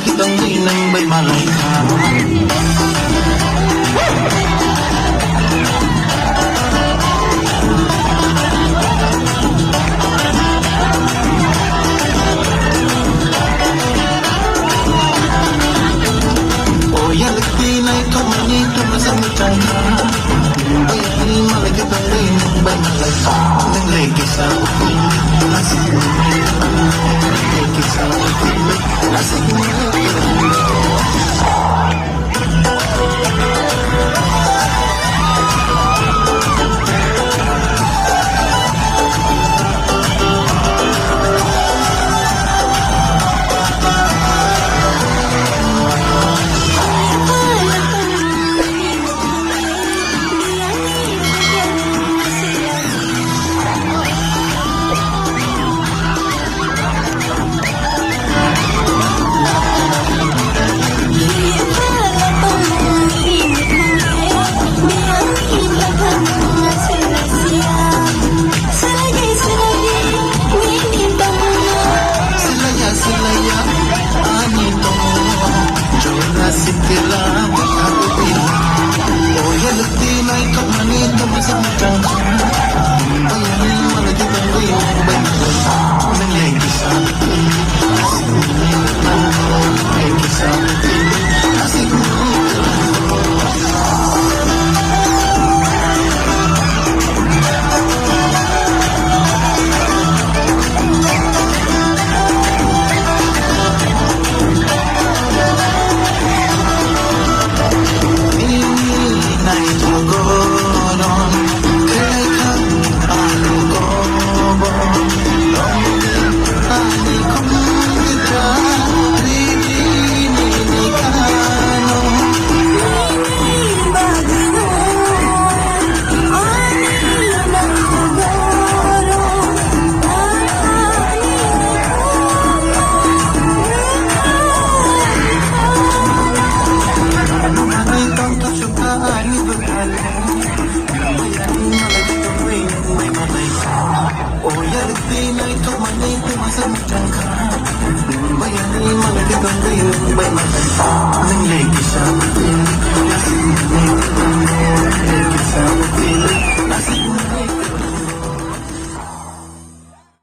kitang inang may malay ka. Oh ya lagti na ikaw manito masamutay ka. Bayani malay kitang inang may malay ka. Nang lagi sa uti, asik mo lagi sa uti, asik mo sikila makakapila. Oh ya lagti na ikaw manito masamutang ka. Bayani malagi kang iyong banyan. Nangyay sa akin, asik mo nangyay sa akin, asik mo oh ya lagti na ikaw manito masamutang ka. Bayani malagi kang iyong banyan. Nangyay sa akin, asik mo nangyay sa akin.